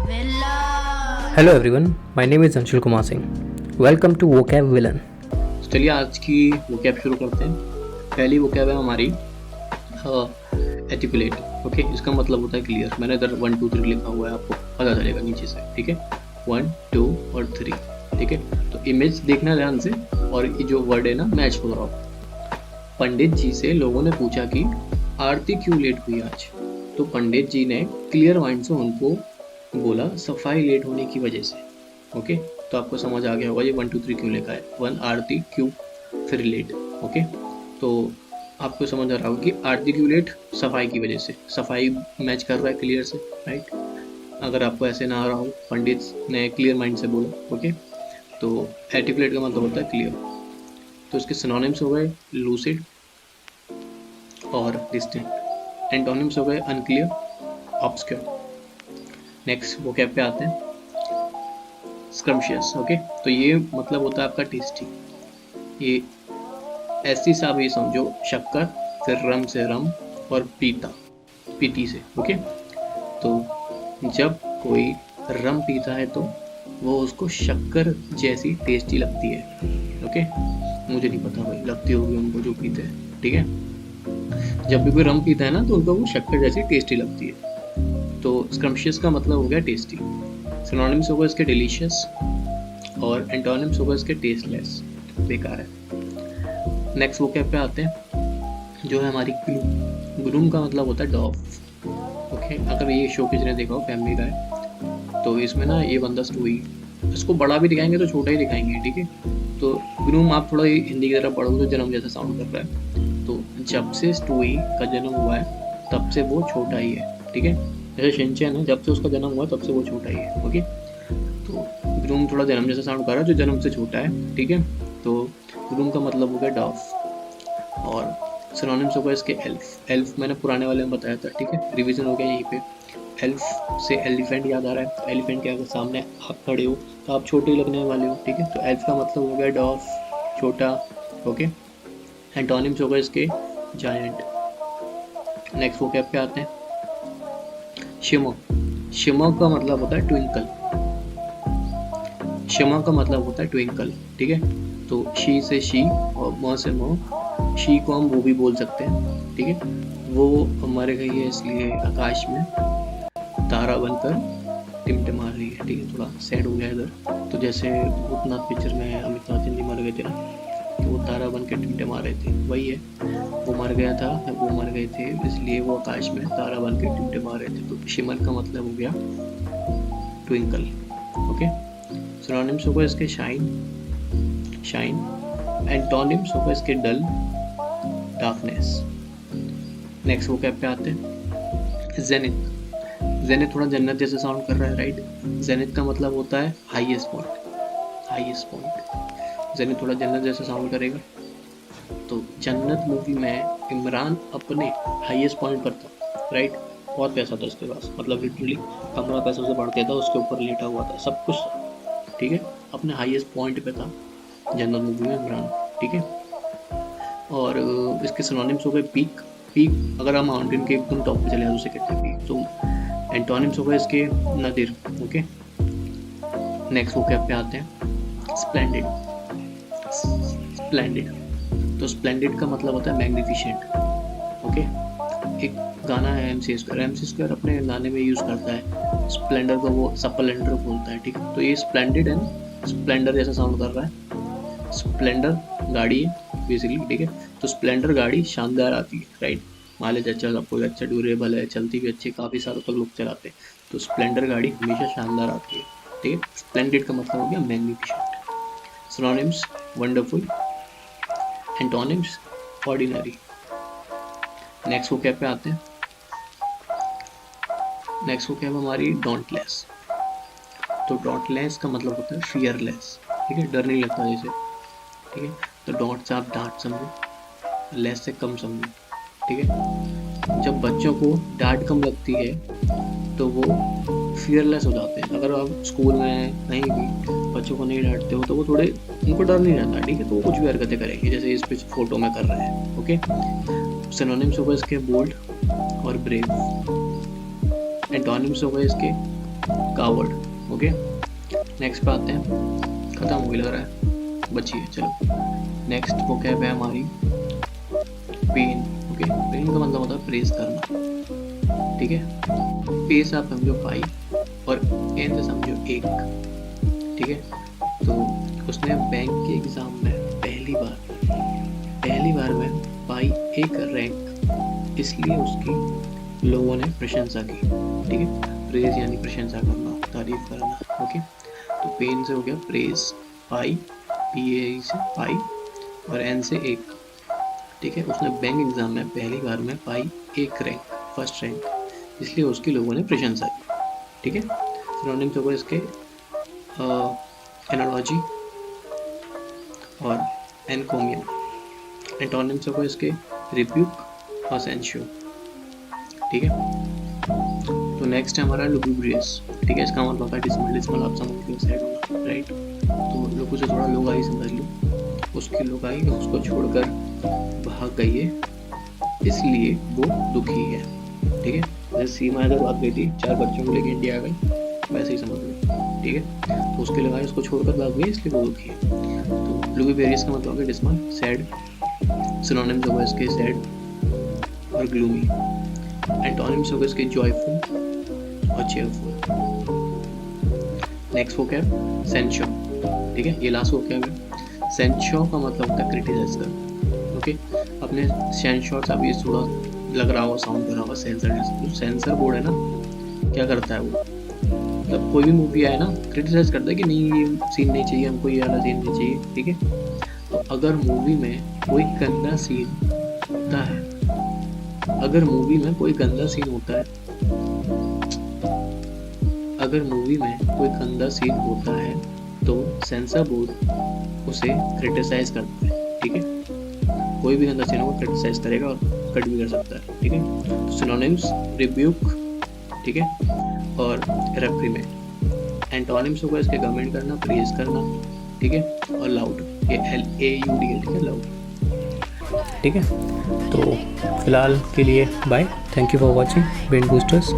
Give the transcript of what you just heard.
Hello everyone, my name is Anshul Kumar Singh. Welcome to Vocab Villain. चलिए आज की vocab शुरू करते हैं। पहली वोकैब है हमारी एटिकुलेट। ओके, इसका मतलब होता है क्लियर। मैंने इधर 1 2 3 लिखा हुआ है, आपको पता चलेगा नीचे से। ठीक है, 1 2 और 3। ठीक है, तो इमेज देखना ध्यान से और ये जो वर्ड है ना मैच हो रहा हो। पंडित जी से लोगों ने पूछा कि आरती क्यों लेट हुई आज। तो पंडित जी ने क्लियर माइंड से उनको बोला सफाई लेट होने की वजह से। ओके, तो आपको समझ आ गया होगा ये 1 2 3 क्यों लिखा है। 1 आरती क्यों, फिर लेट। ओके, तो आपको समझ आ रहा होगा कि आरती क्यों लेट, सफाई की वजह से। सफाई मैच कर रहा है क्लियर से, राइट। अगर आपको ऐसे ना आ रहा हो, पंडित ने क्लियर माइंड से बोला। ओके, तो आर्टिकुलेट का मतलब होता है क्लियर। तो इसके सिनोनिम्स हो गए लूसिड और डिस्टिंक्ट। एंटोनिम्स हो गए अनक्लियर, ऑब्स्क्योर। नेक्स्ट वोकैब पे आते हैं, स्क्रम्शियस। ओके, तो ये मतलब होता है आपका टेस्टी। ये ऐसी सा भी समझो शक्कर, फिर रम से रम और पीता, पीती से। ओके, तो जब कोई रम पीता है तो वो उसको शक्कर जैसी टेस्टी लगती है। ओके, मुझे नहीं पता भाई, लगती होगी उनको जो पीते हैं। ठीक है, जब भी कोई रम पीता है ना तो उनको वो शक्कर जैसी टेस्टी लगती है। तो स्क्रम्शियस का मतलब हो गया टेस्टी। सिनोनिम्स होगा इसके डिलीशियस और एंटोनिम्स होगा इसके टेस्टलेस, बेकार है। नेक्स्ट वोकैब पे आते हैं जो है हमारी ग्रूम। ग्रूम का मतलब होता है डॉग। ओके, अगर ये शो किसी ने देखा हो, फैमिली गाय, तो इसमें ना ये बंदा स्टोई, इसको बड़ा भी दिखाएंगे तो छोटा ही दिखाएंगे। ठीक है, तो ग्रूम आप थोड़ा हिंदी की तरफ पढ़ो तो जन्म जैसा साउंड कर रहा है। तो जब से स्टोई का जन्म हुआ है तब से वो छोटा ही है। ठीक है, जैसे शिनचैन है, जब से उसका जन्म हुआ तब से वो छोटा ही है। ओके, तो ग्रूम थोड़ा जन्म जैसा साउंड कर रहा है जो जन्म से छोटा है। ठीक है, तो ग्रूम का मतलब हो गया डॉफ। और सिनोनिम्स होगा इसके एल्फ। एल्फ मैंने पुराने वाले में बताया था। ठीक है, रिवीजन हो गया यहीं पे। एल्फ से एलिफेंट याद आ रहा है। एलिफेंट के अगर सामने आप खड़े हो तो आप छोटे ही लगने वाले हो। ठीक है, तो एल्फ का मतलब हो गया डॉफ, छोटा। ओके, एंटोनिम्स होगा इसके जायंट। नेक्स्ट वोकैब पे आते हैं, शिमर। शिमर का मतलब होता है ट्विंकल। शिमर का मतलब होता है ट्विंकल। ठीक है, तो शी से शी और म से म। शी को हम वो भी बोल सकते हैं। ठीक है, वो मर गई है इसलिए आकाश में तारा बनकर टिमटिमा रही है। ठीक है, थोड़ा सैड हो गया इधर। तो जैसे भूतनाथ पिक्चर में अमिताभ बच्चन जी मर गए थे ना, तो वो तारा बन के टिमटिमा रहे थे, वही है। वो मर गया था, वो मर गए थे इसलिए वो आकाश में तारा बन के टिमटिमा रहे थे। तो शिमर का मतलब हो गया ट्विंकल। ओके, सिनोनिम्स होगा इसके शाइन, शाइन। एंटोनिम्स होगा इसके डल, डार्कनेस। नेक्स्ट वोकैब पे आते हैं, जेनिथ। जेनिथ थोड़ा जन्नत जैसे साउंड कर रहा है, राइट। जेनिथ का मतलब होता है highest point, highest point. Zenith थोड़ा जन्नत जैसा साउंड करेगा। तो जन्नत मूवी में इमरान अपने हाईएस्ट पॉइंट पर था, राइट। बहुत पैसा था उसके पास, मतलब लिटरली कमरा पैसों से बढ़ गया था, उसके ऊपर लेटा हुआ था, सब कुछ था। ठीक है, अपने हाईएस्ट पॉइंट पे था जन्नत मूवी में इमरान। ठीक है, और इसके सिनोनिम्स हो गए पीक। पीक अगर हम माउंटेन के एकदम टॉप पे चले जाए तो उसे कहते हैं पीक। तो एंटोनिम्स हो गए इसके नदिर। ओके, नेक्स्ट वोकैब पे आते हैं, स्प्लेंडिड। स्प्लेंडिड, तो स्प्लेंडिड का मतलब होता है मैग्निफिशेंट। ओके, एक गाना है MC स्क्वायर। MC स्क्वायर अपने गाने में यूज़ करता है स्प्लेंडर को, वो स्प्लेंडर बोलता है। ठीक है, तो ये स्प्लेंडिड है ना, स्प्लेंडर जैसा साउंड कर रहा है। स्प्लेंडर गाड़ी है बेसिकली। ठीक है, तो स्प्लेंडर गाड़ी शानदार आती है, राइट। माइलेज अच्छा, सब कुछ अच्छा, ड्यूरेबल है, चलती भी अच्छी, काफ़ी सालों तक लोग चलाते हैं। तो स्प्लेंडर गाड़ी हमेशा शानदार आती है। ठीक है, स्प्लेंडिड का मतलब हो गया magnificent. Synonyms wonderful, antonyms ordinary. Next vocab पे आते हैं, नेक्स्ट वोकैब हमारी डोंटलेस। तो डोंटलेस का मतलब होता है फियरलेस। ठीक है, डर नहीं लगता जैसे। ठीक है, तो डोंट से आप डांट समझो, लेस से कम समझो। ठीक है, जब बच्चों को डांट कम लगती है तो वो फियरलेस हो जाते हैं। अगर आप स्कूल में कहीं भी बच्चों को नहीं डांटते हो तो वो थोड़े, उनको डर नहीं रहता। ठीक है, तो वो कुछ भी हरकतें करेंगे जैसे इस पिच फोटो में कर रहे हैं। ओके, सिनोनिम्स होगा इसके बोल्ड और ब्रेव। एंटोनिम्स होगा इसके कावर्ड। ओके, नेक्स्ट पे आते हैं। खत्म हो गई लग रहा है, बची है। चलो नेक्स्ट वो क्या है हमारी पेन। ओके, पेन का मतलब होता है प्रेस करना। ठीक है, पे से आप समझो 5 और एन से समझो 1। ठीक है, तो उसने बैंक के एग्जाम में पहली बार में पाई एक रैंक, इसलिए उसकी लोगों ने प्रशंसा की। ठीक है, प्रेज यानी प्रशंसा करना, तारीफ करना। ओके, तो पेन से हो गया प्रेज, पाई PA से पाई और एन से 1। ठीक है, उसने बैंक एग्जाम में पहली बार में पाई एक रैंक, फर्स्ट रैंक, इसलिए उसकी लोगों ने प्रशंसा की। ठीक है, सिनोनिम्स होगा इसके एनालॉजी और एनकोमियम। एंटोनिम्स होगा इसके रिब्यूक और सेंशो। ठीक है, तो नेक्स्ट है हमारा लुगुब्रियस। ठीक है, इसका मतलब होता है डिसमल आप समझ लो, साइड होगा, राइट। तो लोगों से थोड़ा लुगाई समझ लो, उसकी लुगाई उसको छोड़कर भाग गई है, इसलिए वो दुखी है। ठीक है, जैसे सीमा हैदर बात गई थी 4 बच्चों को लेकर इंडिया आ गई, वैसे ही समझ लो। ठीक है, तो उसकी लुगाई उसको छोड़कर भाग गई, इसलिए वो दुखी है। तो लुगुब्रियस का मतलब है डिसमल, सैड। सिनोनिम्स होगा इसके सैड और ग्लूमी। एंटोनिम्स होगा इसके जॉयफुल और चेयरफुल। नेक्स्ट वो क्या है सेंशो। ठीक है, ये लास्ट वो क्या है। सेंशो का मतलब होता है क्रिटिसाइज करना। ओके, अपने सेंशोर्स अभी थोड़ा लग रहा होगा, साउंड कर रहा होगा सेंसर। जो सेंसर बोर्ड है ना, क्या करता है वो, मतलब कोई भी मूवी आए ना, क्रिटिसाइज करता है कि नहीं ये सीन नहीं चाहिए हमको, ये वाला सीन नहीं चाहिए। ठीक है, तो अगर मूवी में कोई गंदा सीन होता है, अगर मूवी में कोई गंदा सीन होता है, तो सेंसर बोर्ड उसे क्रिटिसाइज करता है। ठीक है, कोई भी गंदा सीन होगा क्रिटिसाइज करेगा और कट भी कर सकता है। ठीक है, सिनोनिम्स रिब्यूक, ठीक है, और रेप्रीमेंड। एंटोनिम्स होगा इसके कमेंट करना, प्रेज करना। ठीक है, और लाउड, ये LAUD है। ठीक है, लाउड। ठीक है, तो फिलहाल के लिए bye, thank you for watching brain boosters.